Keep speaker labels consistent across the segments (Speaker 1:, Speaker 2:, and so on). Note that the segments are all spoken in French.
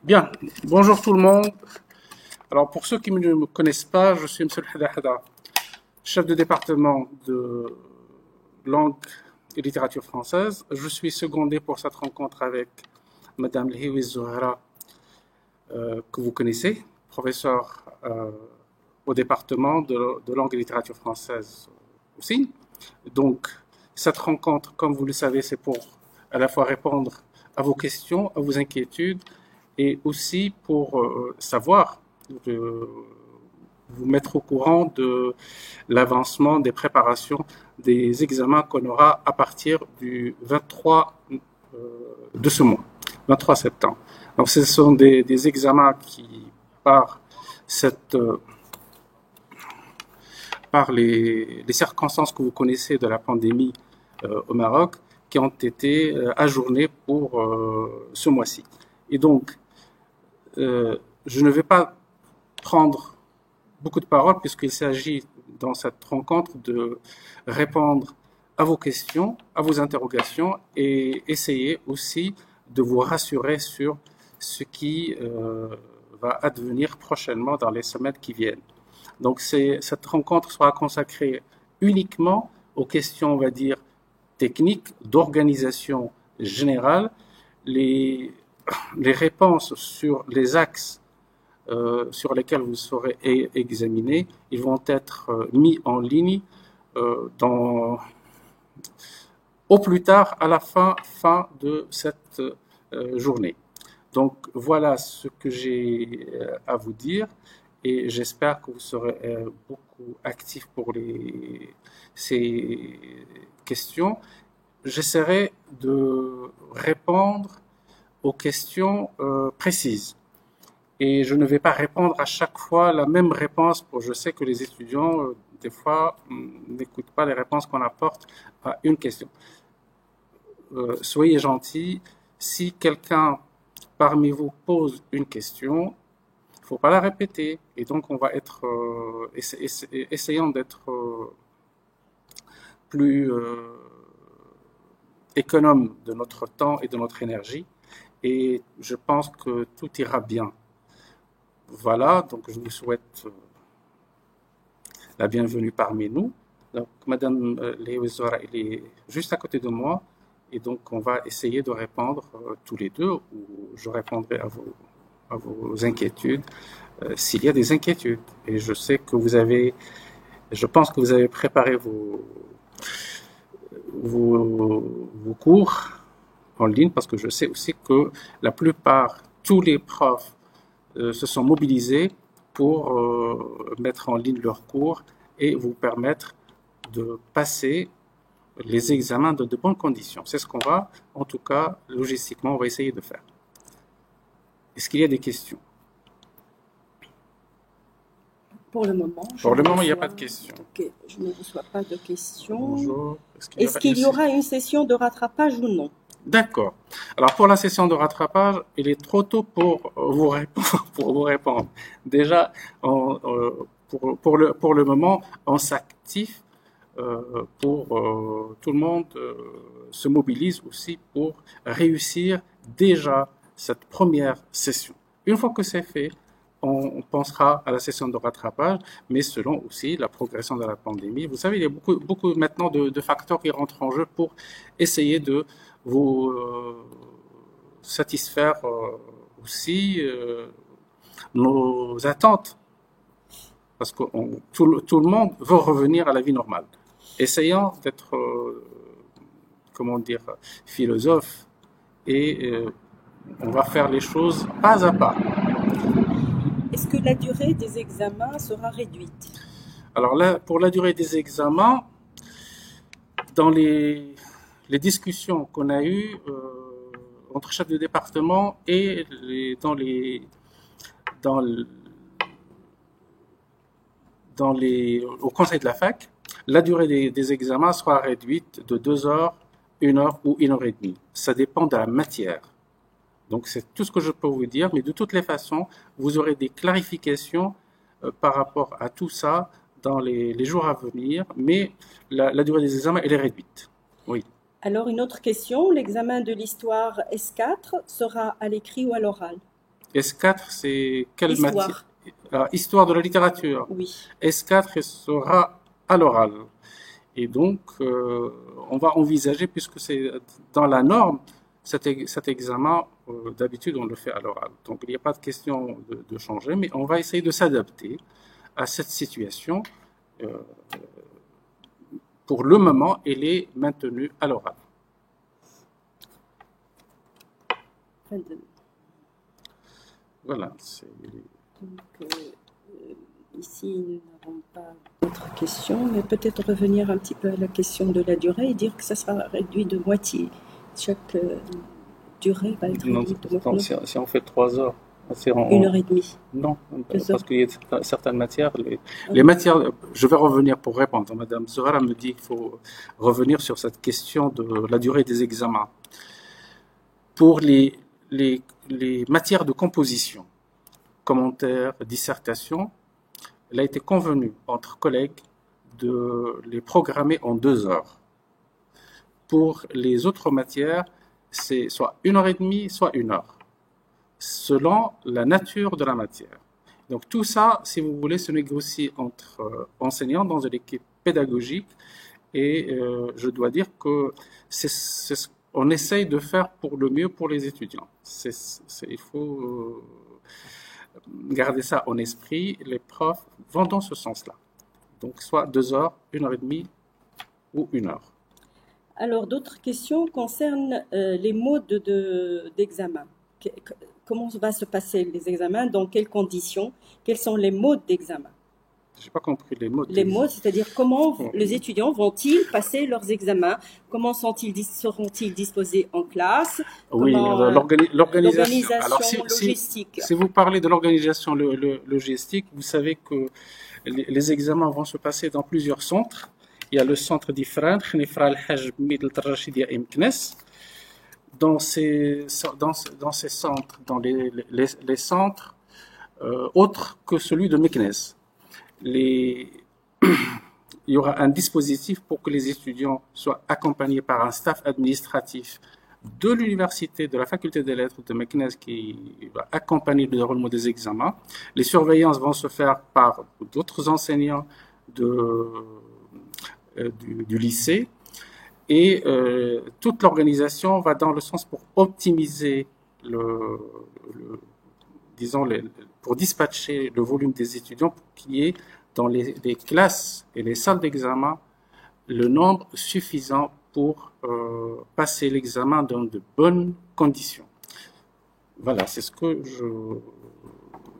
Speaker 1: Bien, bonjour tout le monde. Alors pour ceux qui ne me connaissent pas, je suis M. Hada, chef de département de langue et littérature française. Je suis secondé pour cette rencontre avec Madame Lhiwi Zouhra, que vous connaissez, professeure au département de langue et littérature française aussi. Donc cette rencontre, comme vous le savez, c'est pour à la fois répondre à vos questions, à vos inquiétudes, et aussi pour savoir, vous mettre au courant de l'avancement des préparations des examens qu'on aura à partir du 23 de ce mois, 23 septembre. Donc ce sont des examens qui, par cette par les circonstances que vous connaissez de la pandémie au Maroc, qui ont été ajournées pour ce mois-ci. Et donc, je ne vais pas prendre beaucoup de paroles puisqu'il s'agit dans cette rencontre de répondre à vos questions, à vos interrogations et essayer aussi de vous rassurer sur ce qui va advenir prochainement dans les semaines qui viennent. Donc cette rencontre sera consacrée uniquement aux questions, on va dire, techniques, d'organisation générale. Les réponses sur les axes sur lesquels vous serez examinés, ils vont être mis en ligne dans, au plus tard à la fin de cette journée. Donc voilà ce que j'ai à vous dire et j'espère que vous serez beaucoup actifs pour ces questions. J'essaierai de répondre aux questions précises. Et je ne vais pas répondre à chaque fois la même réponse. Je sais que les étudiants, des fois, n'écoutent pas les réponses qu'on apporte à une question. Soyez gentils. Si quelqu'un parmi vous pose une question, il ne faut pas la répéter. Et donc, on va être, essayons d'être plus économe de notre temps et de notre énergie. Et je pense que tout ira bien. Voilà, donc je vous souhaite la bienvenue parmi nous. Donc, Madame Lhiwi Zouhra, elle est juste à côté de moi, et donc on va essayer de répondre tous les deux, ou je répondrai à vos inquiétudes, s'il y a des inquiétudes. Et je sais que je pense que vous avez préparé vos cours en ligne, parce que je sais aussi que la plupart, tous les profs se sont mobilisés pour mettre en ligne leurs cours et vous permettre de passer les examens dans de bonnes conditions. C'est ce qu'on va, en tout cas, logistiquement, on va essayer de faire. Est-ce qu'il y a des questions?
Speaker 2: Pour le moment,
Speaker 1: il n'y a pas de questions.
Speaker 2: Okay, je ne reçois pas de questions.
Speaker 1: Bonjour.
Speaker 2: Est-ce qu'il y aura une session de rattrapage ou non?
Speaker 1: D'accord. Alors pour la session de rattrapage, il est trop tôt pour vous répondre. Déjà, pour le moment, on s'active pour tout le monde se mobilise aussi pour réussir déjà cette première session. Une fois que c'est fait, on pensera à la session de rattrapage, mais selon aussi la progression de la pandémie. Vous savez, il y a beaucoup maintenant de facteurs qui rentrent en jeu pour essayer de vous satisfaire aussi nos attentes, parce que tout le monde veut revenir à la vie normale. Essayons d'être, comment dire, philosophe et on va faire les choses pas à pas.
Speaker 2: Est-ce que la durée des examens sera réduite?
Speaker 1: Alors là, pour la durée des examens, dans les discussions qu'on a eues entre chefs de département et au conseil de la fac, la durée des examens sera réduite de 2 heures, 1 heure ou 1 heure et demie. Ça dépend de la matière. Donc c'est tout ce que je peux vous dire, mais de toutes les façons, vous aurez des clarifications par rapport à tout ça dans les jours à venir, mais la durée des examens, elle est réduite. Oui.
Speaker 2: Alors une autre question, l'examen de l'histoire S4 sera à l'écrit ou à l'oral?
Speaker 1: S4, c'est quelle
Speaker 2: Histoire.
Speaker 1: matière? Histoire de la littérature.
Speaker 2: Oui.
Speaker 1: S4 sera à l'oral. Et donc, on va envisager, puisque c'est dans la norme, cet examen, d'habitude, on le fait à l'oral. Donc, il n'y a pas de question de changer, mais on va essayer de s'adapter à cette situation. Pour le moment, elle est maintenue à l'oral. Voilà.
Speaker 2: Donc, ici, nous n'avons pas d'autres questions, mais peut-être revenir un petit peu à la question de la durée et dire que ça sera réduit de moitié. Chaque durée va être réduite de moitié.
Speaker 1: Si on fait 3 heures, c'est
Speaker 2: 1h30.
Speaker 1: Non,
Speaker 2: 2
Speaker 1: parce
Speaker 2: heures.
Speaker 1: qu'il y a certaines matières. Les matières, je vais revenir pour répondre. Madame Zohara me dit qu'il faut revenir sur cette question de la durée des examens. Pour les matières de composition, commentaires, dissertation, il a été convenu entre collègues de les programmer en 2 heures. Pour les autres matières, c'est soit 1h30, soit 1 heure, selon la nature de la matière. Donc tout ça, si vous voulez, se négocie entre enseignants dans une équipe pédagogique, et je dois dire que c'est ce qu'on essaye de faire pour le mieux pour les étudiants. Il faut garder ça en esprit. Les profs vont dans ce sens-là. Donc soit 2 heures, 1h30 ou 1 heure.
Speaker 2: Alors, d'autres questions concernent les modes d'examen. Comment va se passer les examens? Dans quelles conditions? Quels sont les modes d'examen?
Speaker 1: Je n'ai pas compris les modes.
Speaker 2: Les modes, c'est-à-dire comment les étudiants vont-ils passer leurs examens? Comment seront-ils disposés en classe?
Speaker 1: Oui,
Speaker 2: l'organisation
Speaker 1: Alors,
Speaker 2: logistique.
Speaker 1: Si vous parlez de l'organisation logistique, vous savez que les examens vont se passer dans plusieurs centres. Il y a le centre d'Ifrane, Khnifra al-Hajj, Midl Rachidia et Meknes. Dans ces centres, dans les centres autres que celui de Meknes, il y aura un dispositif pour que les étudiants soient accompagnés par un staff administratif de l'université, de la faculté des lettres de Meknes, qui va accompagner le déroulement des examens. Les surveillances vont se faire par d'autres enseignants du lycée, et toute l'organisation va dans le sens pour optimiser pour dispatcher le volume des étudiants, pour qu'il y ait dans les classes et les salles d'examen le nombre suffisant pour passer l'examen dans de bonnes conditions. Voilà, c'est ce que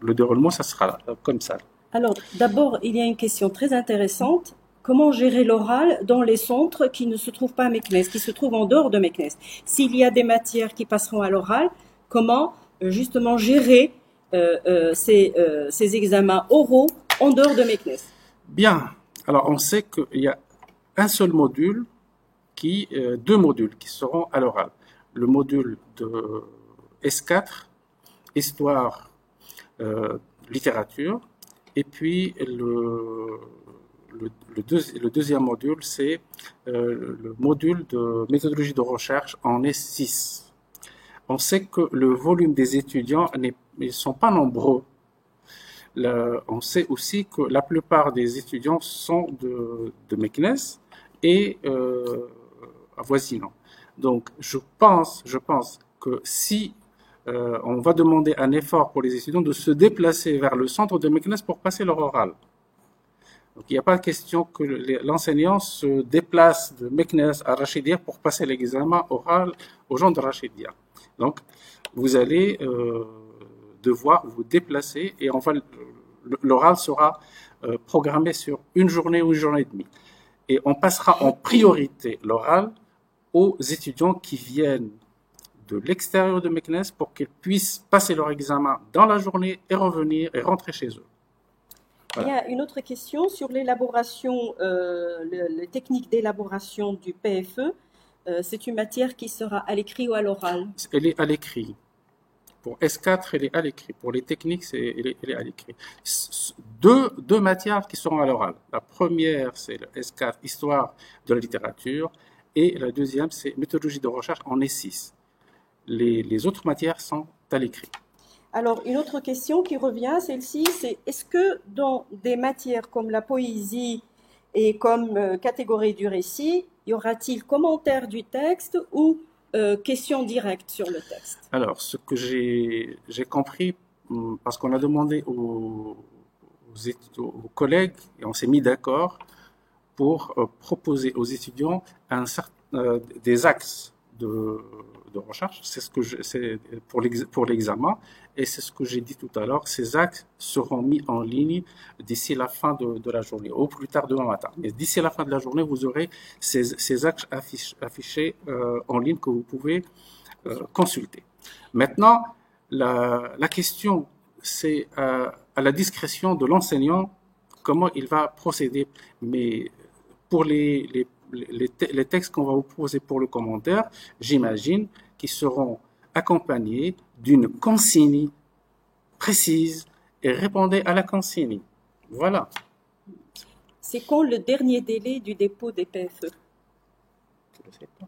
Speaker 1: le déroulement, ça sera comme ça.
Speaker 2: Alors, d'abord, il y a une question très intéressante. Comment gérer l'oral dans les centres qui ne se trouvent pas à Meknes, qui se trouvent en dehors de Meknes? S'il y a des matières qui passeront à l'oral, comment justement gérer ces examens oraux en dehors de Meknes?
Speaker 1: Bien. Alors, on sait qu'il y a un seul module, deux modules qui seront à l'oral. Le module de S4, Histoire, littérature, et puis le deuxième module, c'est le module de méthodologie de recherche en S6. On sait que le volume des étudiants ne sont pas nombreux. On sait aussi que la plupart des étudiants sont de Meknes et avoisinants. Donc, je pense que si on va demander un effort pour les étudiants de se déplacer vers le centre de Meknes pour passer leur oral. Donc, il n'y a pas de question que l'enseignant se déplace de Meknes à Rachidia pour passer l'examen oral aux gens de Rachidia. Donc, vous allez devoir vous déplacer, et l'oral sera programmé sur une journée ou une journée et demie. Et on passera en priorité l'oral aux étudiants qui viennent de l'extérieur de Meknes pour qu'ils puissent passer leur examen dans la journée et revenir et rentrer chez eux.
Speaker 2: Voilà. Il y a une autre question sur l'élaboration, les techniques d'élaboration du PFE. C'est une matière qui sera à l'écrit ou à l'oral?
Speaker 1: Elle est à l'écrit. Pour S4, elle est à l'écrit. Pour les techniques, elle est à l'écrit. Deux matières qui seront à l'oral. La première, c'est le S4, Histoire de la littérature, et la deuxième, c'est Méthodologie de recherche en S6. Les autres matières sont à l'écrit.
Speaker 2: Alors, une autre question qui revient, celle-ci, c'est est-ce que dans des matières comme la poésie et comme catégorie du récit, y aura-t-il commentaire du texte ou question directe sur le texte?
Speaker 1: Alors, ce que j'ai compris, parce qu'on a demandé aux collègues et on s'est mis d'accord pour proposer aux étudiants des axes de recherche. C'est ce que c'est pour l'examen et c'est ce que j'ai dit tout à l'heure. Ces axes seront mis en ligne d'ici la fin de la journée, au plus tard demain matin. Mais d'ici la fin de la journée, vous aurez ces axes affichés en ligne que vous pouvez consulter. Maintenant, la question, c'est à la discrétion de l'enseignant comment il va procéder. Mais pour les textes qu'on va vous proposer pour le commentaire, j'imagine qu'ils seront accompagnés d'une consigne précise et répondez à la consigne. Voilà.
Speaker 2: C'est quand le dernier délai du dépôt des PFE?
Speaker 1: Je ne sais pas.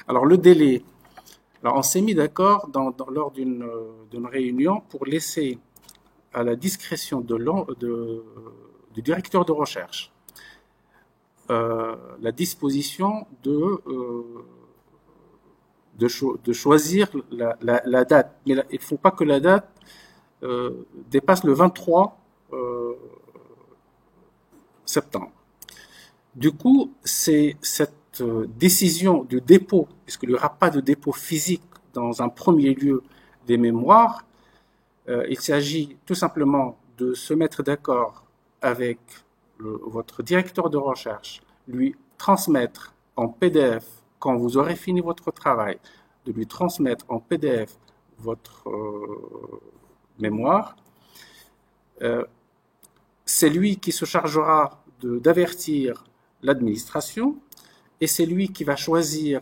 Speaker 1: Alors, le délai. Alors, on s'est mis d'accord lors d'une réunion pour laisser à la discrétion du directeur de recherche la disposition de choisir la date. Mais il ne faut pas que la date dépasse le 23 septembre. Du coup, c'est cette décision de dépôt, puisqu'il n'y aura pas de dépôt physique dans un premier lieu des mémoires, il s'agit tout simplement de se mettre d'accord avec votre directeur de recherche, lui transmettre en PDF, quand vous aurez fini votre travail, de lui transmettre en PDF votre mémoire. C'est lui qui se chargera d'avertir l'administration et c'est lui qui va choisir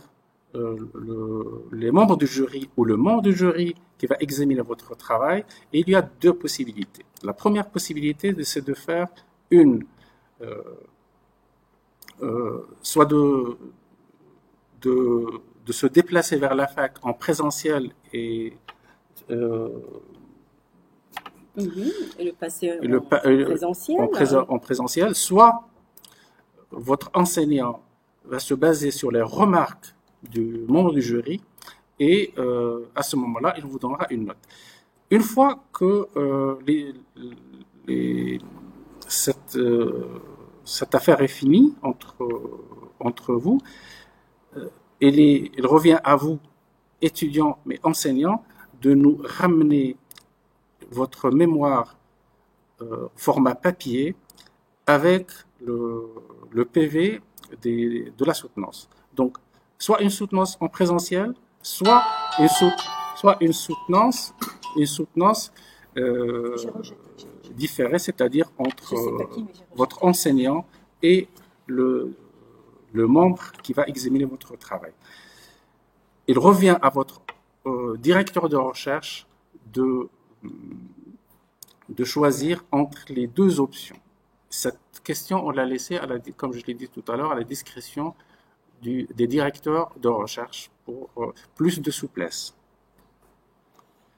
Speaker 1: les membres du jury ou le membre du jury qui va examiner votre travail. Et il y a deux possibilités. La première possibilité, c'est de faire soit de se déplacer vers la fac en présentiel et
Speaker 2: le passer
Speaker 1: en présentiel, soit votre enseignant va se baser sur les remarques du membre du jury et à ce moment-là, il vous donnera une note. Une fois que cette affaire est finie entre vous, il revient à vous, étudiants mais enseignants, de nous ramener votre mémoire format papier avec le PV de la soutenance. Donc, soit une soutenance en présentiel, soit une soutenance différée, c'est-à-dire entre votre enseignant et le membre qui va examiner votre travail. Il revient à votre directeur de recherche de choisir entre les deux options. Cette question, on l'a laissée, comme je l'ai dit tout à l'heure, à la discrétion des directeurs de recherche pour plus de souplesse.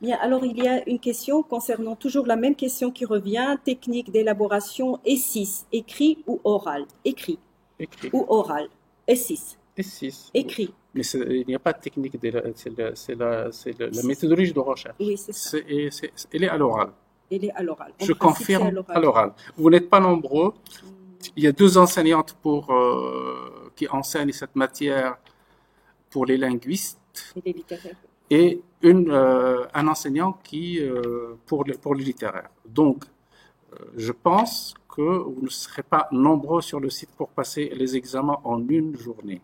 Speaker 2: Bien, alors il y a une question concernant toujours la même question qui revient, technique d'élaboration E6, écrit ou oral? Écrit. Ou oral? E6.
Speaker 1: E6.
Speaker 2: Écrit.
Speaker 1: Mais il n'y a pas de technique, c'est la méthodologie de recherche.
Speaker 2: Oui, c'est ça.
Speaker 1: Elle est à l'oral.
Speaker 2: Elle est à l'oral.
Speaker 1: Je confirme à l'oral. Vous n'êtes pas nombreux. Il y a 2 enseignantes qui enseignent cette matière pour les linguistes.
Speaker 2: Et les littéraires.
Speaker 1: Et un enseignant pour le littéraire. Donc, je pense que vous ne serez pas nombreux sur le site pour passer les examens en une journée.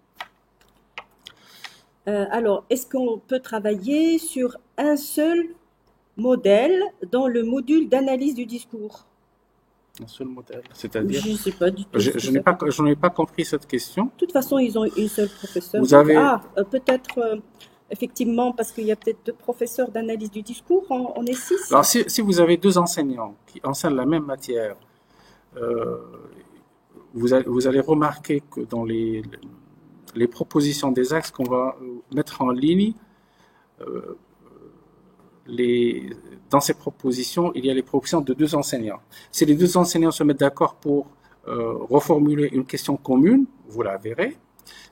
Speaker 2: Alors, est-ce qu'on peut travailler sur un seul modèle dans le module d'analyse du discours?
Speaker 1: Un seul modèle, c'est-à-dire?
Speaker 2: Je ne sais pas du tout.
Speaker 1: Je n'ai pas compris cette question.
Speaker 2: De toute façon, ils ont une seule professeure.
Speaker 1: Vous avez...
Speaker 2: peut-être... effectivement, parce qu'il y a peut-être 2 professeurs d'analyse du discours, on est 6.
Speaker 1: Alors, si vous avez 2 enseignants qui enseignent la même matière, vous allez remarquer que dans les propositions des axes qu'on va mettre en ligne, dans ces propositions, il y a les propositions de deux enseignants. Si les deux enseignants se mettent d'accord pour reformuler une question commune, vous la verrez.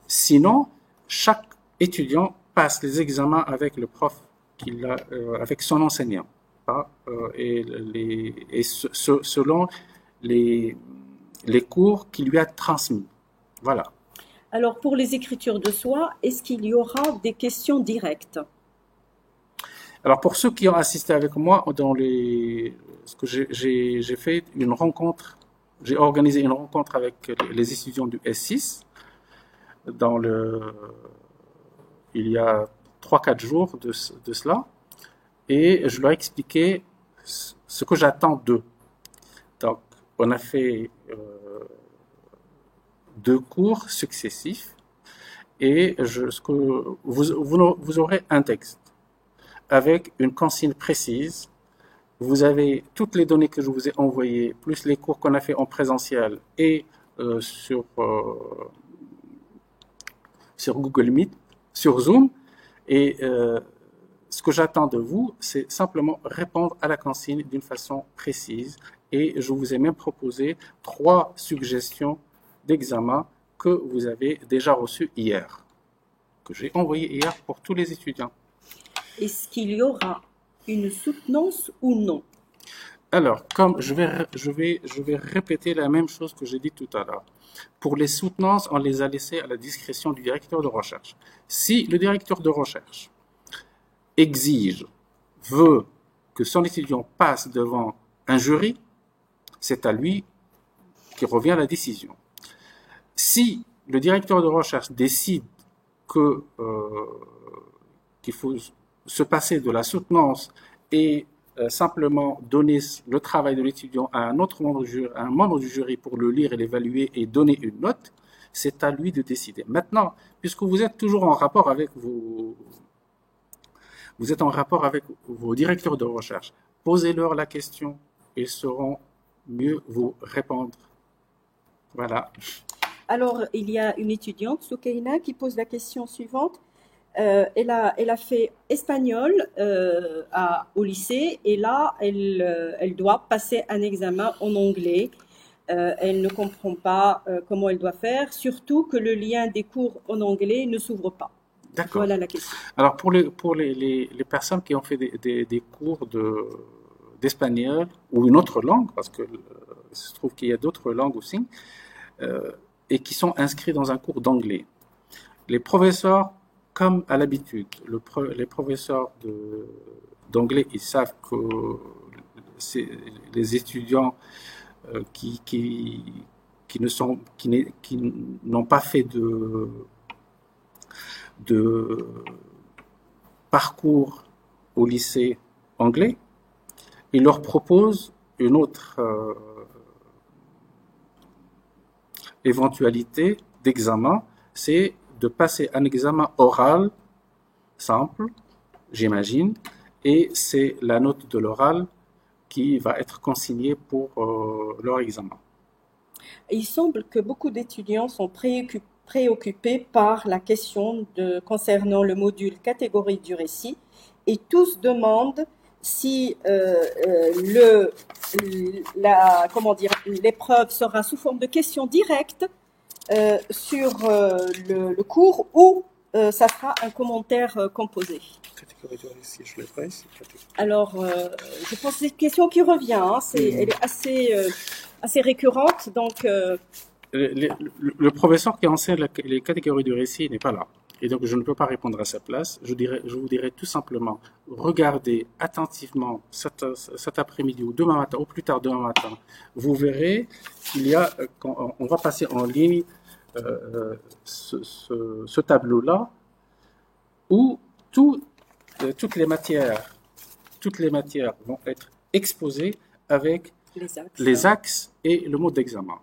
Speaker 1: Sinon, chaque étudiant passe les examens avec le prof, avec son enseignant, selon les cours qu'il lui a transmis. Voilà.
Speaker 2: Alors, pour les écritures de soi, est-ce qu'il y aura des questions directes?
Speaker 1: Alors, pour ceux qui ont assisté avec moi j'ai fait une rencontre, j'ai organisé une rencontre avec les étudiants du S6 il y a 3-4 jours de cela, et je leur ai expliqué ce que j'attends d'eux. Donc, on a fait 2 cours successifs, et vous aurez un texte avec une consigne précise. Vous avez toutes les données que je vous ai envoyées, plus les cours qu'on a fait en présentiel et sur Google Meet, sur Zoom. Et ce que j'attends de vous, c'est simplement répondre à la consigne d'une façon précise. Et je vous ai même proposé 3 suggestions d'examen que vous avez déjà reçues hier, que j'ai envoyées hier pour tous les étudiants.
Speaker 2: Est-ce qu'il y aura une soutenance ou non?
Speaker 1: Alors, comme je vais répéter la même chose que j'ai dit tout à l'heure. Pour les soutenances, on les a laissées à la discrétion du directeur de recherche. Si le directeur de recherche veut que son étudiant passe devant un jury, c'est à lui qui revient la décision. Si le directeur de recherche décide qu'il faut se passer de la soutenance et simplement donner le travail de l'étudiant à un membre du jury pour le lire et l'évaluer et donner une note, c'est à lui de décider. Maintenant, puisque vous êtes toujours en rapport avec vos directeurs de recherche, posez-leur la question, ils sauront mieux vous répondre. Voilà.
Speaker 2: Alors, il y a une étudiante, Soukaina, qui pose la question suivante. Elle a fait espagnol au lycée, et là, elle doit passer un examen en anglais. Elle ne comprend pas comment elle doit faire, surtout que le lien des cours en anglais ne s'ouvre pas.
Speaker 1: D'accord.
Speaker 2: Voilà la question.
Speaker 1: Alors, pour les personnes qui ont fait des cours d'espagnol ou une autre langue, parce que il se trouve qu'il y a d'autres langues aussi, et qui sont inscrits dans un cours d'anglais, les professeurs, comme à l'habitude, les professeurs d'anglais, ils savent que les étudiants qui n'ont pas fait de parcours au lycée anglais, ils leur proposent une autre éventualité d'examen, c'est de passer un examen oral simple, j'imagine, et c'est la note de l'oral qui va être consignée pour leur examen.
Speaker 2: Il semble que beaucoup d'étudiants sont préoccupés par la question concernant le module catégorie du récit, et tous demandent si l'épreuve sera sous forme de questions directes sur le cours, ou ça sera un commentaire composé. Alors, je pense que c'est une question qui revient, elle est assez récurrente, donc...
Speaker 1: Le professeur qui enseigne les catégories du récit n'est pas là, et donc je ne peux pas répondre à sa place. Je vous dirais tout simplement, regardez attentivement cet après-midi ou demain matin, ou plus tard demain matin, vous verrez on va passer en ligne ce tableau-là, où toutes les matières vont être exposées avec les axes et le mode d'examen.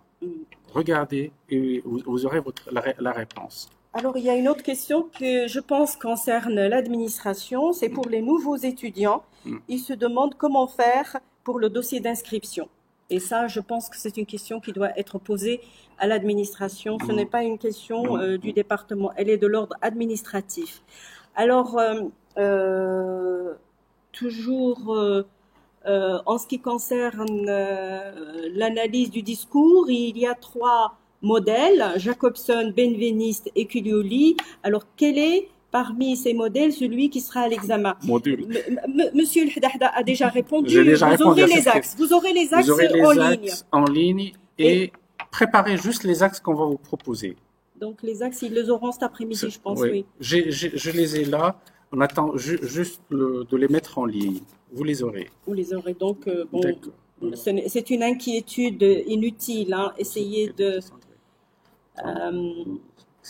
Speaker 1: Regardez et vous aurez la réponse.
Speaker 2: Alors, il y a une autre question que je pense concerne l'administration. C'est pour les nouveaux étudiants. Ils se demandent comment faire pour le dossier d'inscription. Et ça, je pense que c'est une question qui doit être posée à l'administration. Ce n'est pas une question du département. Elle est de l'ordre administratif. Alors, toujours en ce qui concerne l'analyse du discours, il y a 3 modèles, Jacobson, Benveniste et Culioli. Alors, quel est parmi ces modèles celui qui sera à l'examen?
Speaker 1: Module.
Speaker 2: Monsieur El Haddada a déjà répondu.
Speaker 1: J'ai déjà
Speaker 2: vous
Speaker 1: répondu
Speaker 2: aurez
Speaker 1: à
Speaker 2: les
Speaker 1: cette
Speaker 2: axes. Vous aurez les axes
Speaker 1: Vous aurez les
Speaker 2: en
Speaker 1: axes
Speaker 2: ligne.
Speaker 1: en ligne et préparez juste les axes qu'on va vous proposer.
Speaker 2: Donc, les axes, ils les auront cet après-midi, je pense, oui.
Speaker 1: Je les ai là. On attend juste de les mettre en ligne. Vous les aurez.
Speaker 2: Vous les aurez. Donc, bon,
Speaker 1: D'accord.
Speaker 2: c'est une inquiétude inutile. Hein. Essayez de...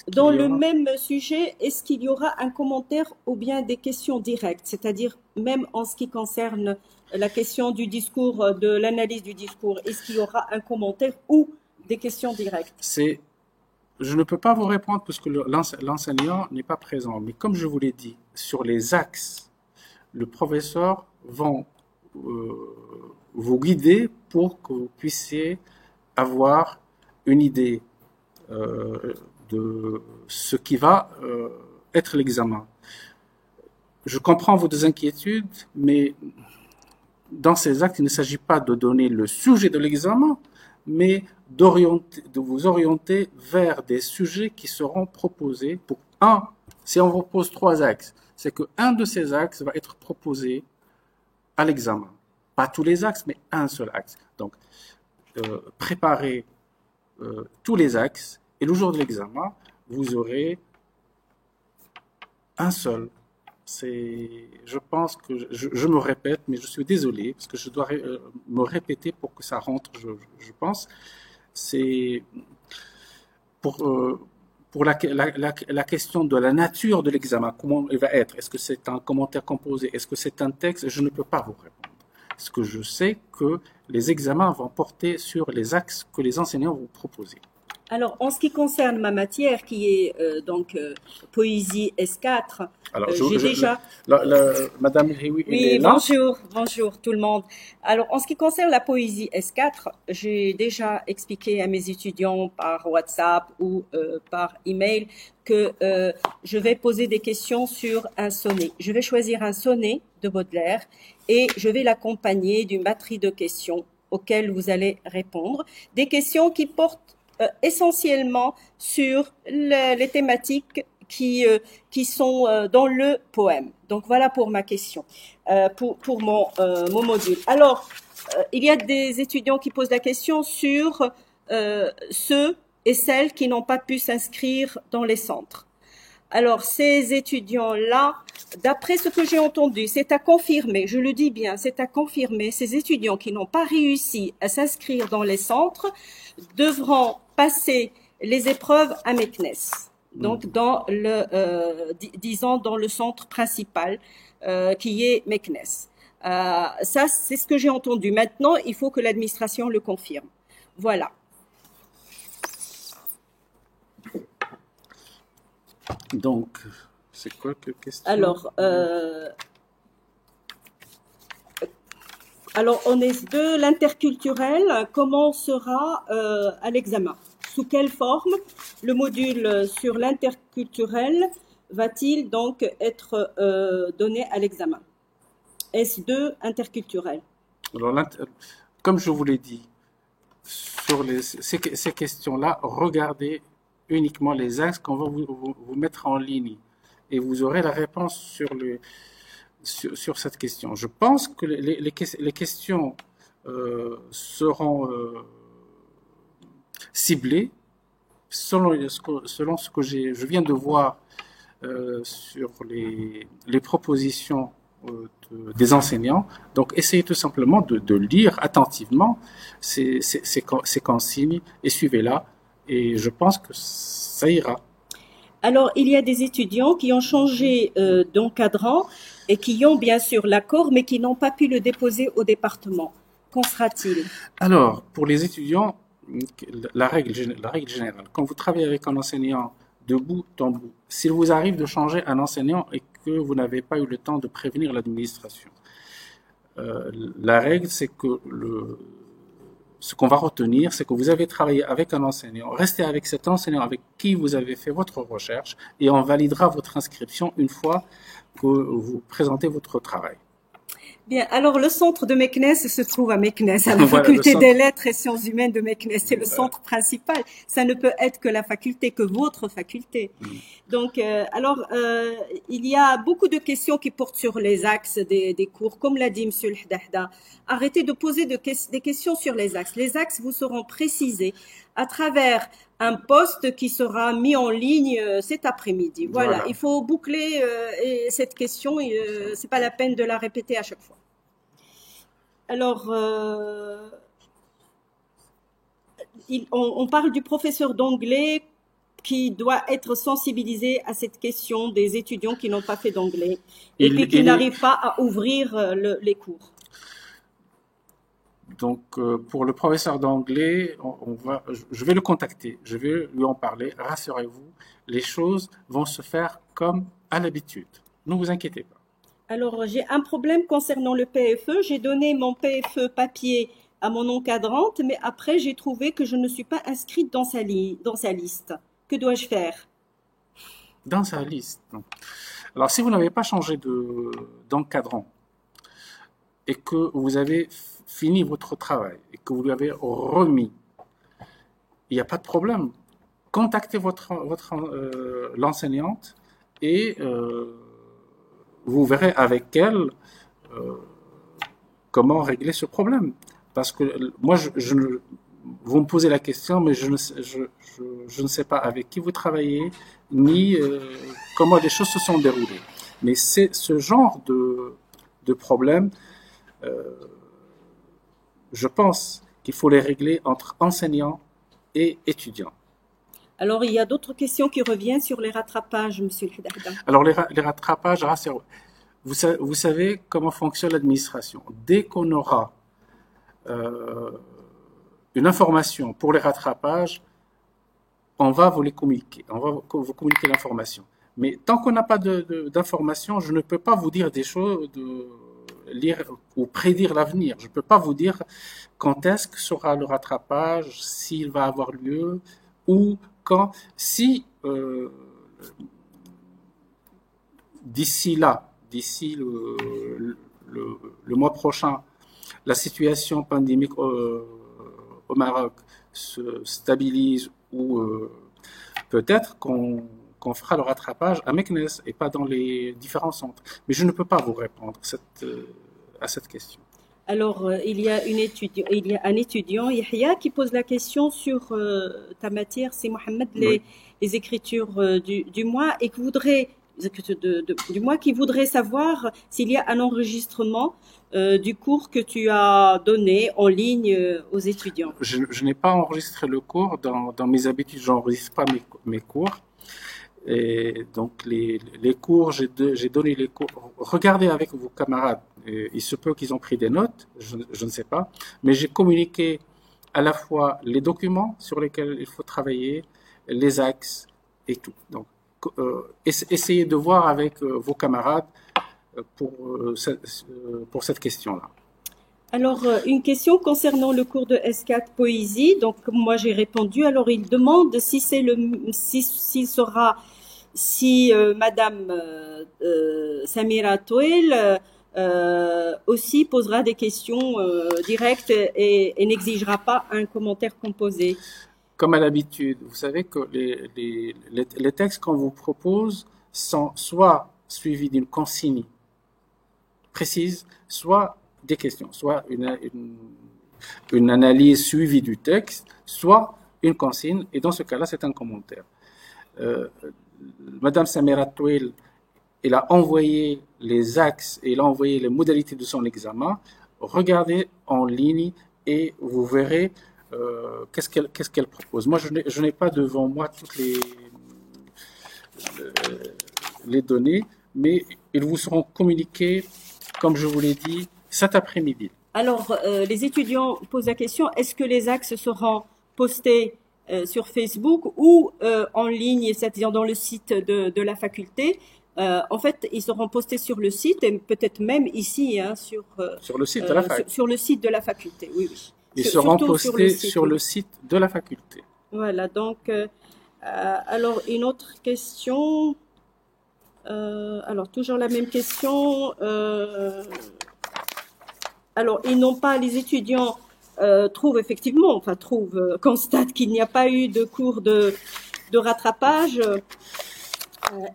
Speaker 2: dans le même sujet, est-ce qu'il y aura un commentaire ou bien des questions directes? C'est-à-dire, même en ce qui concerne la question du discours, de l'analyse du discours, est-ce qu'il y aura un commentaire ou des questions directes?
Speaker 1: Je ne peux pas vous répondre parce que l'enseignant n'est pas présent. Mais comme je vous l'ai dit, sur les axes, le professeur va vous guider pour que vous puissiez avoir une idée de ce qui va être l'examen. Je comprends vos inquiétudes, mais dans ces actes, il ne s'agit pas de donner le sujet de l'examen, mais de vous orienter vers des sujets qui seront proposés pour si on vous pose 3 axes, c'est qu'un de ces axes va être proposé à l'examen. Pas tous les axes, mais un seul axe. Donc, préparez tous les axes et le jour de l'examen, vous aurez un seul. Je pense que je me répète, mais je suis désolé parce que je dois me répéter pour que ça rentre, je pense. C'est pour la question de la nature de l'examen, comment il va être. Est-ce que c'est un commentaire composé? Est-ce que c'est un texte? Je ne peux pas vous répondre. Parce que je sais que les examens vont porter sur les axes que les enseignants vont proposer.
Speaker 2: Alors, en ce qui concerne ma matière, qui est poésie S4, j'ai déjà...
Speaker 1: Madame Rioui,
Speaker 2: oui, bonjour tout le monde. Alors, en ce qui concerne la poésie S4, j'ai déjà expliqué à mes étudiants par WhatsApp ou par email que je vais poser des questions sur un sonnet. Je vais choisir un sonnet de Baudelaire et je vais l'accompagner d'une batterie de questions auxquelles vous allez répondre. Des questions qui portent essentiellement sur les thématiques qui sont dans le poème. Donc voilà pour ma question, pour mon module. Alors, il y a des étudiants qui posent la question sur ceux et celles qui n'ont pas pu s'inscrire dans les centres. Alors, ces étudiants-là, d'après ce que j'ai entendu, c'est à confirmer, je le dis bien, c'est à confirmer, ces étudiants qui n'ont pas réussi à s'inscrire dans les centres devront passer les épreuves à Meknes, donc dans disons dans le centre principal qui est Meknes. Ça, c'est ce que j'ai entendu. Maintenant, il faut que l'administration le confirme. Voilà.
Speaker 1: Donc, c'est quoi que question?
Speaker 2: Alors, on est de l'interculturel. Comment sera à l'examen? Sous quelle forme le module sur l'interculturel va-t-il donc être donné à l'examen? S2 interculturel.
Speaker 1: Alors, comme je vous l'ai dit, sur ces questions-là, regardez uniquement les axes qu'on va vous mettre en ligne et vous aurez la réponse sur cette question. Je pense que les questions seront ciblées selon ce que je viens de voir sur les propositions des enseignants. Donc, essayez tout simplement de lire attentivement ces consignes et suivez-la. Et je pense que ça ira.
Speaker 2: Alors, il y a des étudiants qui ont changé d'encadrant et qui ont bien sûr l'accord, mais qui n'ont pas pu le déposer au département. Qu'en sera-t-il?
Speaker 1: Alors, pour les étudiants, la règle générale, quand vous travaillez avec un enseignant de bout en bout, s'il vous arrive de changer un enseignant et que vous n'avez pas eu le temps de prévenir l'administration, la règle, c'est que ce qu'on va retenir, c'est que vous avez travaillé avec un enseignant, restez avec cet enseignant avec qui vous avez fait votre recherche et on validera votre inscription une fois que vous présentez votre travail.
Speaker 2: Bien, alors le centre de Meknès se trouve à Meknès, à la
Speaker 1: Voilà,
Speaker 2: faculté
Speaker 1: le centre.
Speaker 2: des lettres et sciences humaines de Meknès. C'est le centre principal. Ça ne peut être que la faculté, que votre faculté. Donc, il y a beaucoup de questions qui portent sur les axes des cours. Comme l'a dit M. Al-Haddahda, arrêtez de poser des questions sur les axes. Les axes vous seront précisés à travers un post qui sera mis en ligne cet après-midi. Voilà, il faut boucler cette question. C'est pas la peine de la répéter à chaque fois. Alors, on parle du professeur d'anglais qui doit être sensibilisé à cette question des étudiants qui n'ont pas fait d'anglais et puis qui n'arrivent pas à ouvrir les cours.
Speaker 1: Donc, pour le professeur d'anglais, je vais le contacter, je vais lui en parler. Rassurez-vous, les choses vont se faire comme à l'habitude. Ne vous inquiétez pas.
Speaker 2: Alors, j'ai un problème concernant le PFE. J'ai donné mon PFE papier à mon encadrante, mais après, j'ai trouvé que je ne suis pas inscrite dans sa liste. Que dois-je faire?
Speaker 1: Dans sa liste. Alors, si vous n'avez pas changé d'encadrant et que vous avez fini votre travail et que vous lui avez remis, il n'y a pas de problème. Contactez l'enseignante et vous verrez avec elle comment régler ce problème. Parce que moi, vous me posez la question, mais je ne sais pas avec qui vous travaillez, ni comment les choses se sont déroulées. Mais c'est ce genre de problème, je pense qu'il faut les régler entre enseignants et étudiants.
Speaker 2: Alors, il y a d'autres questions qui reviennent sur les rattrapages, Monsieur Al-Haddahda.
Speaker 1: Alors, les rattrapages, vous savez comment fonctionne l'administration. Dès qu'on aura une information pour les rattrapages, on va vous les communiquer. On va vous communiquer l'information. Mais tant qu'on n'a pas d'information, je ne peux pas vous dire des choses, lire ou prédire l'avenir. Je ne peux pas vous dire quand est-ce que sera le rattrapage, s'il va avoir lieu, ou quand. Si d'ici le mois prochain, la situation pandémique au Maroc se stabilise ou peut-être qu'on fera le rattrapage à Meknès et pas dans les différents centres. Mais je ne peux pas vous répondre à cette question.
Speaker 2: Alors, il y a un étudiant, Yahya, qui pose la question sur ta matière, c'est Mohamed, les écritures du mois, et qui voudrait savoir s'il y a un enregistrement du cours que tu as donné en ligne aux étudiants.
Speaker 1: Je n'ai pas enregistré le cours. Dans mes habitudes, je n'enregistre pas mes cours. Et donc, les cours, j'ai donné les cours. Regardez avec vos camarades. Il se peut qu'ils ont pris des notes, je ne sais pas. Mais j'ai communiqué à la fois les documents sur lesquels il faut travailler, les axes et tout. Donc, essayez de voir avec vos camarades pour cette question-là.
Speaker 2: Alors, une question concernant le cours de S4 Poésie. Donc, moi, j'ai répondu. Alors, il demande si Madame Samira Touel aussi posera des questions directes et n'exigera pas un commentaire composé.
Speaker 1: Comme à l'habitude, vous savez que les textes qu'on vous propose sont soit suivis d'une consigne précise, soit des questions, soit une analyse suivie du texte, soit une consigne, et dans ce cas-là, c'est un commentaire. Madame Samira Touel, elle a envoyé les axes et elle a envoyé les modalités de son examen. Regardez en ligne et vous verrez qu'est-ce qu'elle propose. Moi, je n'ai pas devant moi toutes les données, mais ils vous seront communiqués, comme je vous l'ai dit, cet après-midi.
Speaker 2: Alors, les étudiants posent la question, est-ce que les axes seront postés sur Facebook ou en ligne, c'est-à-dire dans le site de la faculté? En fait, ils seront postés sur le site et peut-être même ici, sur
Speaker 1: le site de la faculté.
Speaker 2: Sur le site de la faculté, oui.
Speaker 1: Ils seront postés sur le site de la faculté.
Speaker 2: Voilà, donc, alors une autre question. Alors, toujours la même question. Alors, ils n'ont pas, les étudiants constatent qu'il n'y a pas eu de cours de rattrapage.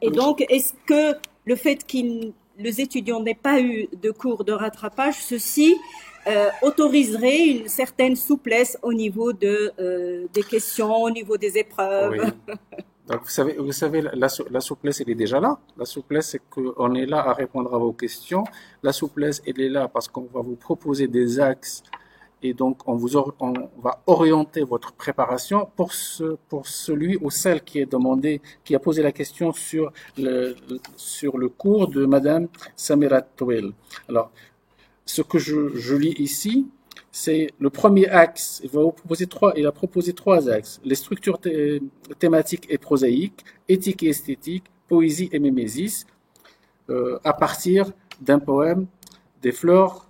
Speaker 2: Et donc, est-ce que le fait que les étudiants n'aient pas eu de cours de rattrapage, ceci autoriserait une certaine souplesse au niveau des questions, au niveau des épreuves?
Speaker 1: Oui. Donc, vous savez, la souplesse, elle est déjà là. La souplesse, c'est qu'on est là à répondre à vos questions. La souplesse, elle est là parce qu'on va vous proposer des axes et donc on va orienter votre préparation pour celui ou celle qui est demandé, qui a posé la question sur le cours de Madame Samira Touel. Alors, ce que je lis ici, c'est le premier axe. Il a proposé trois axes: les structures thématiques et prosaïques, éthique et esthétique, poésie et mémésis, à partir d'un poème les fleurs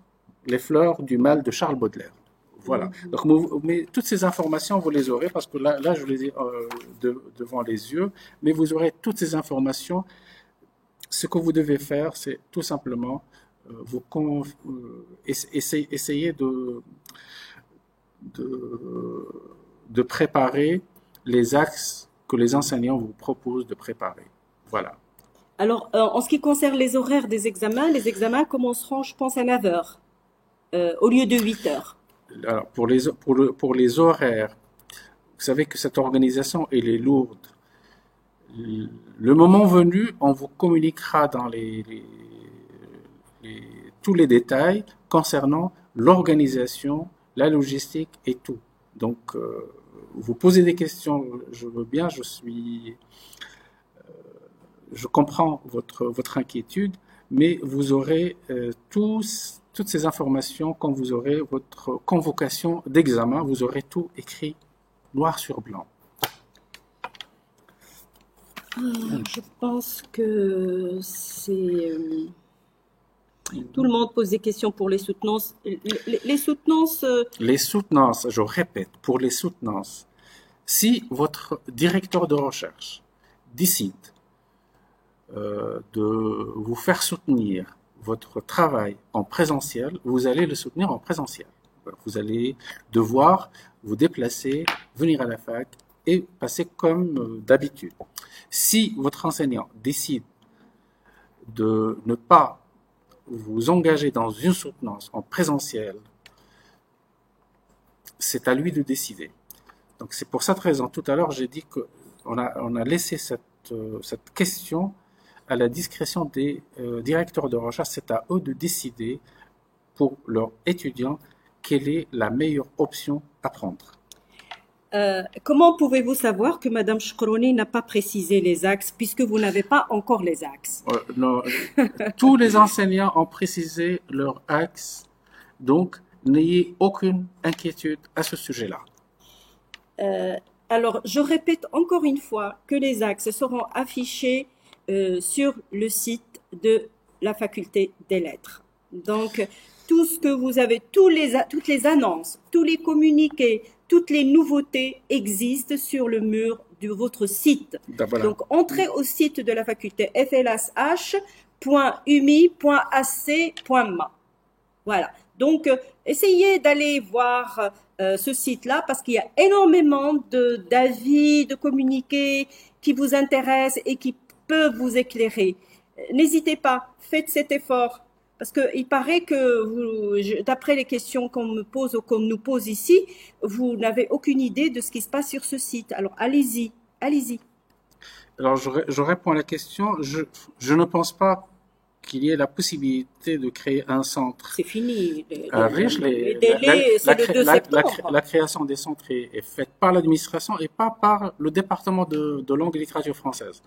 Speaker 1: du mal de Charles Baudelaire. Voilà. Donc, mais toutes ces informations, vous les aurez parce que là je les ai devant les yeux, mais vous aurez toutes ces informations. Ce que vous devez faire, c'est tout simplement essayer de préparer les axes que les enseignants vous proposent de préparer. Voilà.
Speaker 2: Alors, en ce qui concerne les horaires des examens, les examens commenceront, je pense, à 9 heures, au lieu de 8 heures.
Speaker 1: Alors, pour les horaires, vous savez que cette organisation, elle est lourde. Le moment venu, on vous communiquera dans tous les détails concernant l'organisation, la logistique et tout. Donc, vous posez des questions, je veux bien, je comprends votre inquiétude, mais vous aurez toutes ces informations quand vous aurez votre convocation d'examen, vous aurez tout écrit noir sur blanc.
Speaker 2: Je pense que c'est... tout le monde pose des questions pour les soutenances. Les soutenances...
Speaker 1: Les soutenances, je répète, pour les soutenances, si votre directeur de recherche décide de vous faire soutenir votre travail en présentiel, vous allez le soutenir en présentiel. Vous allez devoir vous déplacer, venir à la fac et passer comme d'habitude. Si votre enseignant décide de ne pas vous engager dans une soutenance en présentiel, c'est à lui de décider. Donc c'est pour cette raison, tout à l'heure j'ai dit qu'on a laissé cette question à la discrétion des directeurs de recherche. C'est à eux de décider pour leurs étudiants quelle est la meilleure option à prendre.
Speaker 2: Comment pouvez-vous savoir que Madame Chkrouni n'a pas précisé les axes puisque vous n'avez pas encore les axes?
Speaker 1: Non, tous les enseignants ont précisé leurs axes, donc n'ayez aucune inquiétude à ce sujet-là.
Speaker 2: Alors, je répète encore une fois que les axes seront affichés sur le site de la faculté des lettres. Donc, tout ce que vous avez, toutes les annonces, tous les communiqués, toutes les nouveautés existent sur le mur de votre site.
Speaker 1: Voilà.
Speaker 2: Donc, entrez au site de la faculté flsh.umi.ac.ma. Voilà. Donc, essayez d'aller voir ce site-là parce qu'il y a énormément d'avis, de communiqués qui vous intéressent et qui peuvent vous éclairer. N'hésitez pas, faites cet effort. Parce qu'il paraît que, d'après les questions qu'on me pose ou qu'on nous pose ici, vous n'avez aucune idée de ce qui se passe sur ce site. Alors, allez-y, allez-y.
Speaker 1: Alors, je réponds à la question. Je ne pense pas qu'il y ait la possibilité de créer un centre.
Speaker 2: C'est fini.
Speaker 1: Les
Speaker 2: délais, c'est le 2 septembre.
Speaker 1: La création des centres est faite par l'administration et pas par le département de langue et littérature française.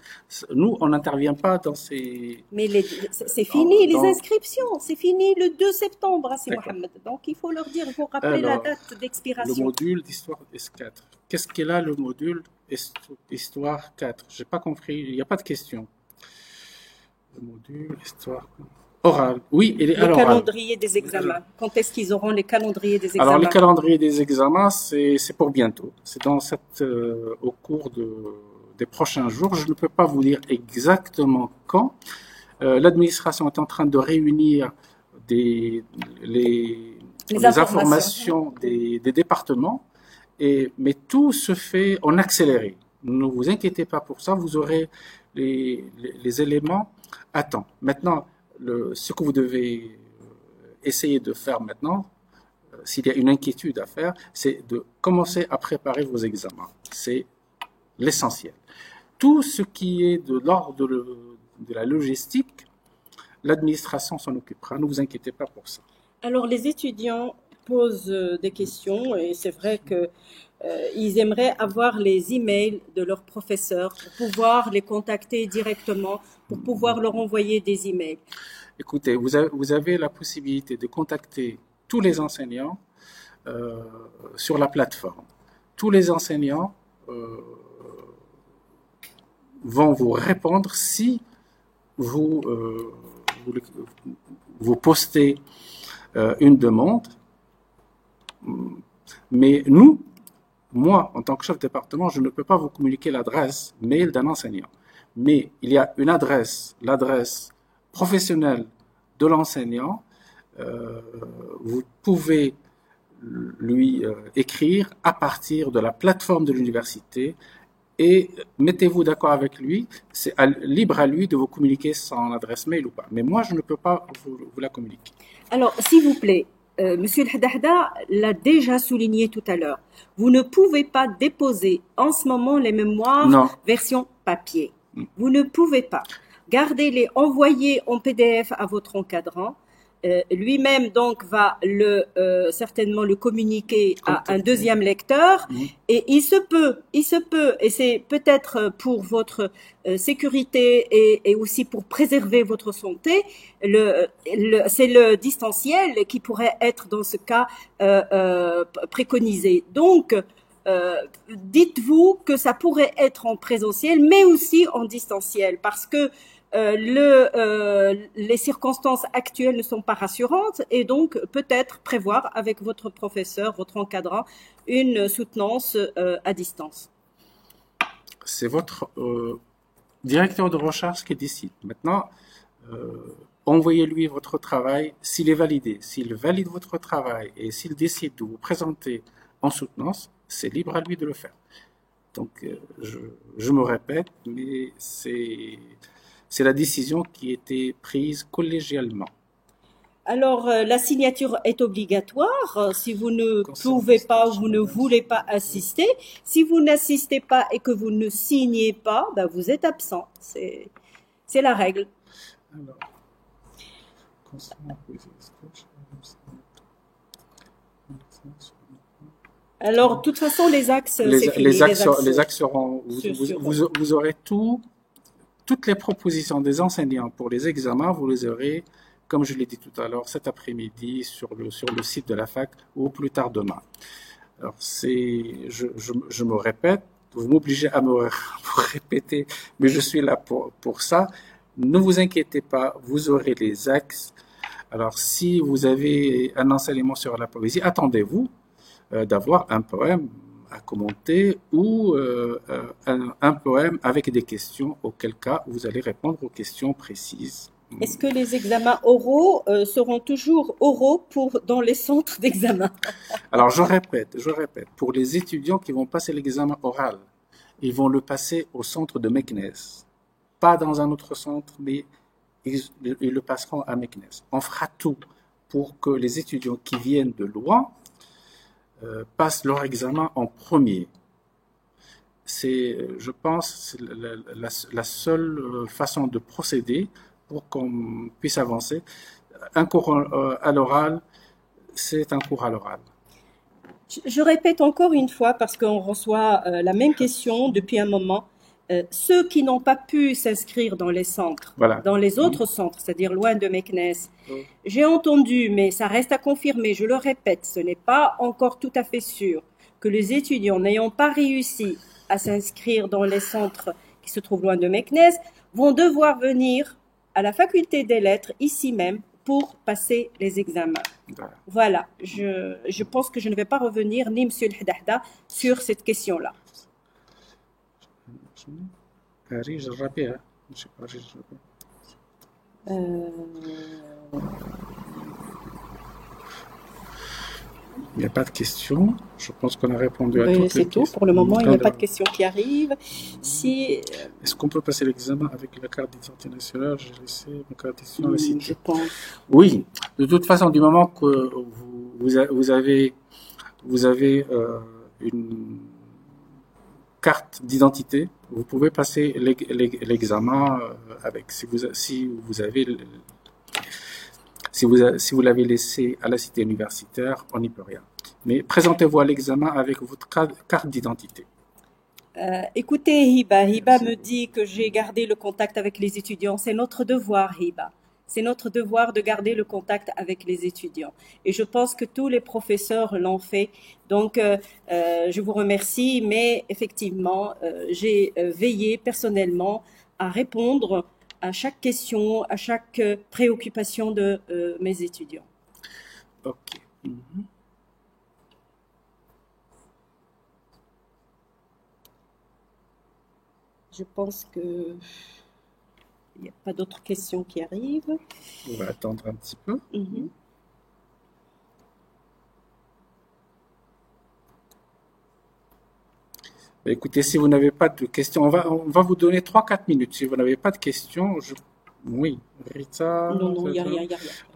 Speaker 1: Nous, on n'intervient pas dans ces...
Speaker 2: Mais c'est fini, les inscriptions. C'est fini le 2 septembre, c'est Mohamed. Donc, il faut leur dire, il faut rappeler la date d'expiration.
Speaker 1: Le module d'histoire S4. Qu'est-ce qu'est là le module histoire 4? J'ai pas compris, il n'y a pas de question. Le module, histoire orale. Oui, il est à l'oral.
Speaker 2: Le calendrier des examens. Quand est-ce qu'ils auront les calendriers des examens?
Speaker 1: Alors, les calendriers des examens, c'est pour bientôt. C'est au cours des prochains jours. Je ne peux pas vous dire exactement quand. L'administration est en train de réunir les informations des départements, mais tout se fait en accéléré. Ne vous inquiétez pas pour ça, vous aurez les éléments à temps. Maintenant, ce que vous devez essayer de faire maintenant, s'il y a une inquiétude à faire, c'est de commencer à préparer vos examens. C'est l'essentiel. Tout ce qui est de l'ordre de la logistique, l'administration s'en occupera. Ne vous inquiétez pas pour ça.
Speaker 2: Alors, les étudiants posent des questions et c'est vrai que ils aimeraient avoir les emails de leurs professeurs pour pouvoir les contacter directement, pour pouvoir leur envoyer des emails.
Speaker 1: Écoutez, vous avez la possibilité de contacter tous les enseignants sur la plateforme. Tous les enseignants vont vous répondre si vous postez une demande. Mais moi, en tant que chef de département, je ne peux pas vous communiquer l'adresse mail d'un enseignant. Mais il y a une adresse, l'adresse professionnelle de l'enseignant. Vous pouvez lui écrire à partir de la plateforme de l'université et mettez-vous d'accord avec lui. C'est libre à lui de vous communiquer son adresse mail ou pas. Mais moi, je ne peux pas vous la communiquer.
Speaker 2: Alors, s'il vous plaît, Monsieur El Haddahda l'a déjà souligné tout à l'heure. Vous ne pouvez pas déposer en ce moment les mémoires version papier. Vous ne pouvez pas. Gardez-les, envoyez en PDF à votre encadrant. Lui-même donc va certainement le communiquer à un deuxième lecteur et il se peut et c'est peut-être pour votre sécurité et aussi pour préserver votre santé, c'est le distanciel qui pourrait être dans ce cas préconisé. Donc dites-vous que ça pourrait être en présentiel mais aussi en distanciel parce que les circonstances actuelles ne sont pas rassurantes et donc peut-être prévoir avec votre professeur, votre encadrant, une soutenance à distance.
Speaker 1: C'est votre directeur de recherche qui décide. Maintenant, envoyez-lui votre travail s'il est validé. S'il valide votre travail et s'il décide de vous présenter en soutenance, c'est libre à lui de le faire. Donc, je me répète, mais c'est la décision qui a été prise collégialement.
Speaker 2: Alors, la signature est obligatoire si vous ne pouvez pas ou vous ne voulez pas assister. Si vous n'assistez pas et que vous ne signez pas, ben vous êtes absent. C'est la règle. Alors, de toute façon, les axes,
Speaker 1: les axes seront, vous aurez toutes les propositions des enseignants pour les examens, vous les aurez, comme je l'ai dit tout à l'heure, cet après-midi sur le site de la fac ou plus tard demain. Alors, je me répète, vous m'obligez à me répéter, mais je suis là pour ça. Ne vous inquiétez pas, vous aurez les axes. Alors, si vous avez un enseignement sur la poésie, attendez-vous d'avoir un poème à commenter ou un poème avec des questions, auquel cas vous allez répondre aux questions précises.
Speaker 2: Est-ce que les examens oraux seront toujours oraux dans les centres d'examen?
Speaker 1: Alors je répète, pour les étudiants qui vont passer l'examen oral, ils vont le passer au centre de Meknes, pas dans un autre centre, mais ils le passeront à Meknes. On fera tout pour que les étudiants qui viennent de loin passent leur examen en premier. C'est, je pense, la seule façon de procéder pour qu'on puisse avancer. Un cours à l'oral, c'est un cours à l'oral.
Speaker 2: Je répète encore une fois, parce qu'on reçoit la même question depuis un moment. Ceux qui n'ont pas pu s'inscrire dans les centres, dans les autres centres, c'est-à-dire loin de Meknes, j'ai entendu, mais ça reste à confirmer, je le répète, ce n'est pas encore tout à fait sûr, que les étudiants n'ayant pas réussi à s'inscrire dans les centres qui se trouvent loin de Meknes vont devoir venir à la faculté des lettres, ici même, pour passer les examens. Voilà, je pense que je ne vais pas revenir, ni M. El Haddahda, sur cette question-là.
Speaker 1: Il n'y a pas de questions. Je pense qu'on a répondu à toutes les questions.
Speaker 2: C'est tout. Pour le moment, il n'y a pas de questions qui arrivent.
Speaker 1: Est-ce qu'on peut passer l'examen avec la carte d'identité nationale? J'ai laissé ma carte d'identité à citer.
Speaker 2: Je pense.
Speaker 1: Oui. De toute façon, du moment que vous avez une carte d'identité, vous pouvez passer l'examen avec. Si vous l'avez laissé à la cité universitaire, on n'y peut rien. Mais présentez-vous à l'examen avec votre carte d'identité.
Speaker 2: Écoutez, Hiba me dit que j'ai gardé le contact avec les étudiants. C'est notre devoir, Hiba. C'est notre devoir de garder le contact avec les étudiants. Et je pense que tous les professeurs l'ont fait. Donc, je vous remercie. Mais effectivement, j'ai veillé personnellement à répondre à chaque question, à chaque préoccupation de mes étudiants.
Speaker 1: Ok.
Speaker 2: Je pense que il n'y a pas d'autres questions qui arrivent.
Speaker 1: On va attendre un petit peu. Écoutez, si vous n'avez pas de questions, on va vous donner 3-4 minutes. Si vous n'avez pas de questions, oui, Rita.
Speaker 2: Non, il n'y a rien.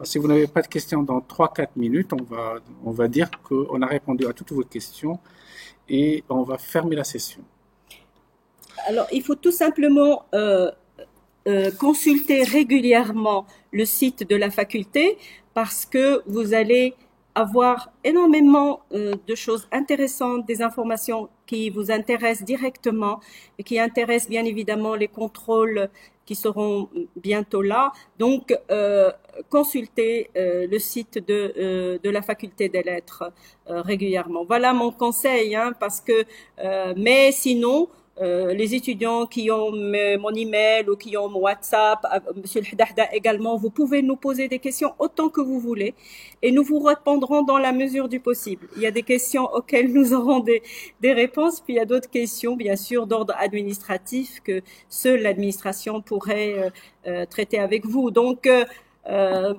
Speaker 1: Si vous n'avez pas de questions dans 3-4 minutes, on va dire qu'on a répondu à toutes vos questions et on va fermer la session.
Speaker 2: Alors, il faut tout simplement consulter régulièrement le site de la faculté parce que vous allez avoir énormément de choses intéressantes, des informations qui vous intéressent directement et qui intéressent bien évidemment les contrôles qui seront bientôt là. Donc, consultez le site de la faculté des lettres régulièrement. Voilà mon conseil, parce que, mais sinon, les étudiants qui ont mon email ou qui ont mon WhatsApp, Monsieur El Haddada également, vous pouvez nous poser des questions autant que vous voulez et nous vous répondrons dans la mesure du possible. Il y a des questions auxquelles nous aurons des réponses, puis il y a d'autres questions, bien sûr, d'ordre administratif que seule l'administration pourrait traiter avec vous. Donc,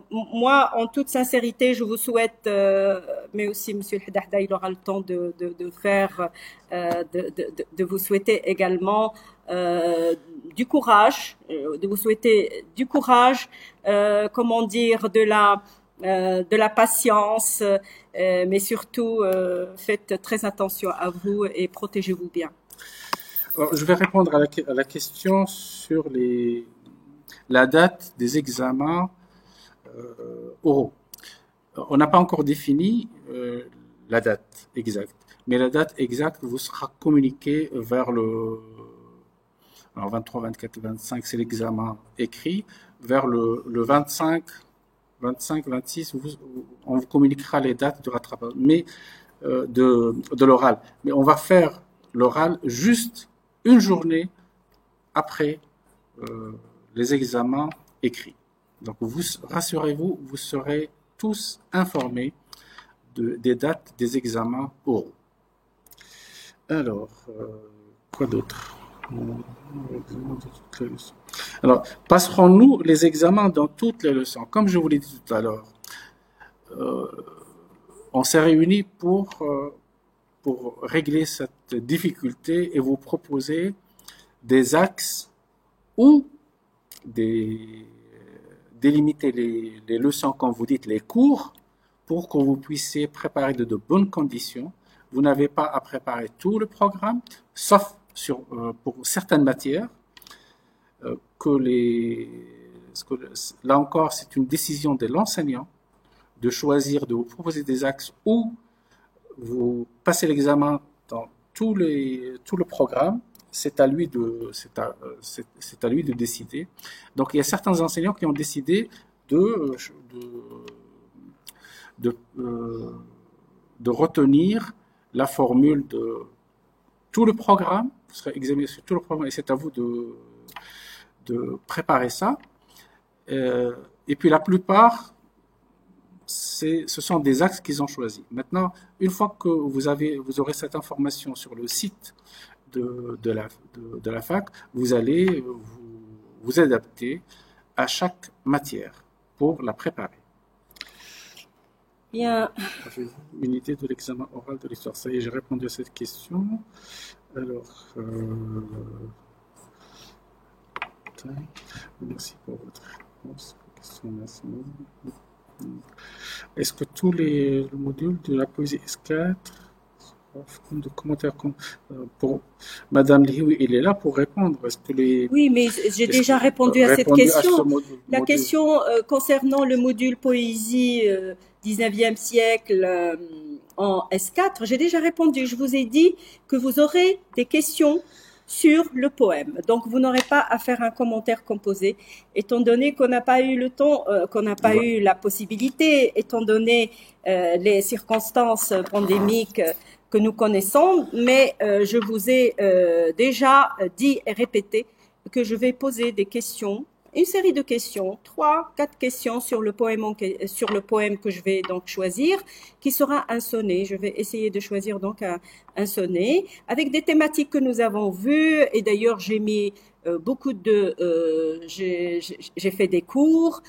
Speaker 2: moi, en toute sincérité, je vous souhaite, mais aussi Monsieur El Haddada, il aura le temps de vous souhaiter également du courage, de vous souhaiter du courage, comment dire, de la patience, mais surtout faites très attention à vous et protégez-vous bien.
Speaker 1: Alors, je vais répondre à la question sur la date des examens oraux. On n'a pas encore défini la date exacte, mais la date exacte vous sera communiquée vers alors 23, 24, 25, c'est l'examen écrit, vers le 25, 26, on vous communiquera les dates de rattrapage, mais de l'oral. Mais on va faire l'oral juste une journée après les examens écrits. Donc, rassurez-vous, vous serez tous informés des dates des examens oraux. Alors, quoi d'autre? Alors, passerons-nous les examens dans toutes les leçons? Comme je vous l'ai dit tout à l'heure, on s'est réunis pour régler cette difficulté et vous proposer des axes ou délimiter les leçons, comme vous dites, les cours, pour que vous puissiez préparer de bonnes conditions. Vous n'avez pas à préparer tout le programme, sauf pour certaines matières, là encore, c'est une décision de l'enseignant de choisir, de vous proposer des axes où vous passez l'examen dans tout le programme. C'est à lui de décider. Donc, il y a certains enseignants qui ont décidé de retenir la formule de tout le programme. Vous serez examiné sur tout le programme et c'est à vous de préparer ça. Et puis, la plupart, ce sont des axes qu'ils ont choisis. Maintenant, une fois que vous aurez cette information sur le site de la fac, vous allez vous adapter à chaque matière pour la préparer.
Speaker 2: Bien,
Speaker 1: Avez-vous une idée de l'examen oral de l'histoire? Ça y est, j'ai répondu à cette question. Alors, tac. Merci pour votre réponse. Question nationale. Est-ce que tous les modules de la poésie S4 offrent de commentaires pour Madame Lihoui, il est là pour répondre. Est-ce que les
Speaker 2: oui, mais j'ai
Speaker 1: est-ce que
Speaker 2: déjà répondu à cette
Speaker 1: répondu à ce
Speaker 2: question. La
Speaker 1: module?
Speaker 2: question concernant le module poésie 19e siècle en S4, j'ai déjà répondu. Je vous ai dit que vous aurez des questions sur le poème. Donc, vous n'aurez pas à faire un commentaire composé, étant donné qu'on n'a pas eu le temps, qu'on n'a pas
Speaker 1: Voilà.
Speaker 2: eu la possibilité, étant donné les circonstances pandémiques que nous connaissons. Mais je vous ai déjà dit et répété que je vais poser des questions, une série de questions, 3-4 questions sur le poème que je vais donc choisir, qui sera un sonnet. Je vais essayer de choisir donc un sonnet avec des thématiques que nous avons vues. Et d'ailleurs, j'ai mis beaucoup de, j'ai fait des cours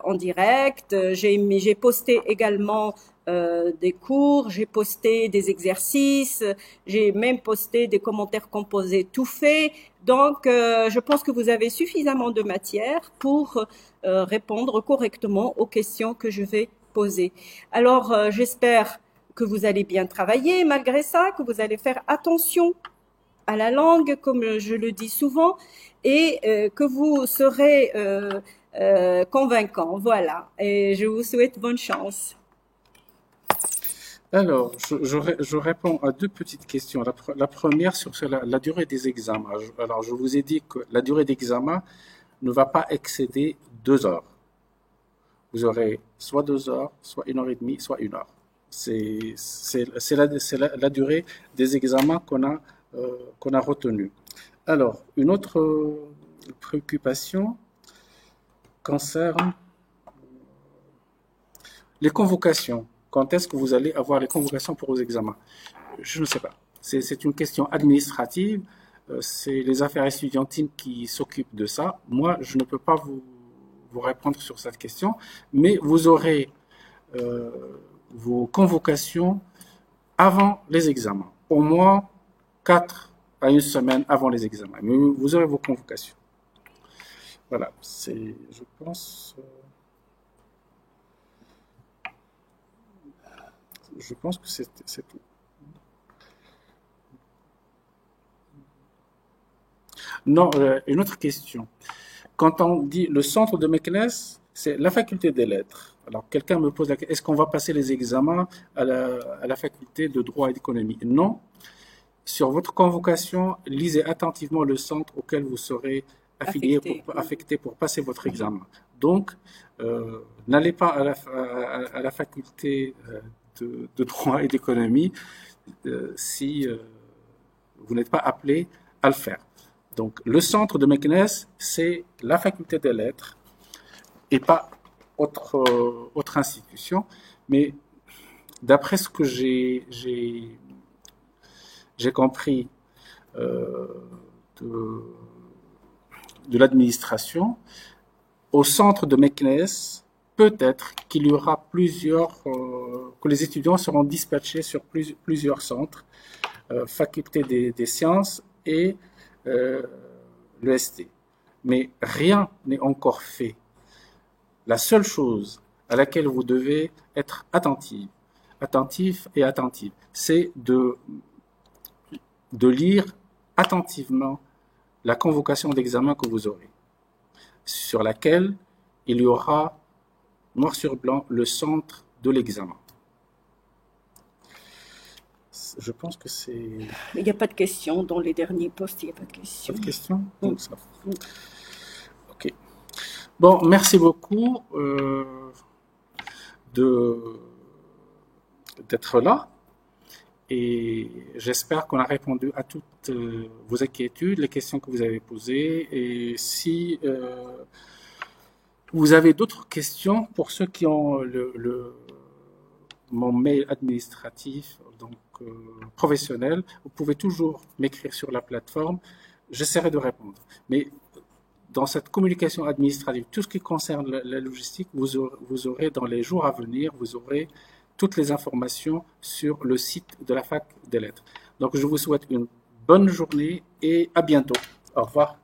Speaker 2: en direct. J'ai posté également des cours, j'ai posté des exercices, j'ai même posté des commentaires composés tout faits. Donc, je pense que vous avez suffisamment de matière pour répondre correctement aux questions que je vais poser. Alors, j'espère que vous allez bien travailler malgré ça, que vous allez faire attention à la langue, comme je le dis souvent, et que vous serez convaincant. Voilà. Et je vous souhaite bonne chance.
Speaker 1: Alors, je réponds à deux petites questions. La première sur la durée des examens. Alors, je vous ai dit que la durée d'examen ne va pas excéder 2 heures. Vous aurez soit 2 heures, soit 1 heure et demie, soit 1 heure. C'est la durée des examens qu'on a retenue. Alors, une autre préoccupation concerne les convocations. Quand est-ce que vous allez avoir les convocations pour vos examens? Je ne sais pas. C'est une question administrative. C'est les affaires estudiantines qui s'occupent de ça. Moi, je ne peux pas vous répondre sur cette question, mais vous aurez vos convocations avant les examens. Au moins 4 à 1 semaine avant les examens. Mais vous aurez vos convocations. Voilà, je pense... Je pense que c'est tout. Non, une autre question. Quand on dit le centre de Meknes, c'est la faculté des lettres. Alors, quelqu'un me pose la question, est-ce qu'on va passer les examens à la faculté de droit et d'économie? Non. Sur votre convocation, lisez attentivement le centre auquel vous serez affecté pour passer votre examen. Donc, n'allez pas à la faculté de droit et d'économie si vous n'êtes pas appelé à le faire. Donc, le centre de Meknes, c'est la faculté des lettres et pas autre institution. Mais d'après ce que j'ai compris de l'administration, au centre de Meknes, peut-être qu'il y aura que les étudiants seront dispatchés sur plusieurs centres, faculté des sciences et l'EST. Mais rien n'est encore fait. La seule chose à laquelle vous devez être attentif et attentive, c'est de lire attentivement la convocation d'examen que vous aurez, sur laquelle il y aura noir sur blanc le centre de l'examen. Je pense que c'est...
Speaker 2: Il n'y a pas de question dans les derniers postes, il n'y a pas de question.
Speaker 1: Pas de question? Donc, ça... Ok. Bon, merci beaucoup d'être là. Et j'espère qu'on a répondu à toutes vos inquiétudes, les questions que vous avez posées. Et si vous avez d'autres questions, pour ceux qui ont mon mail administratif, donc professionnel, vous pouvez toujours m'écrire sur la plateforme. J'essaierai de répondre. Mais dans cette communication administrative, tout ce qui concerne la logistique, vous aurez dans les jours à venir, vous aurez toutes les informations sur le site de la Fac des Lettres. Donc, je vous souhaite une bonne journée et à bientôt. Au revoir.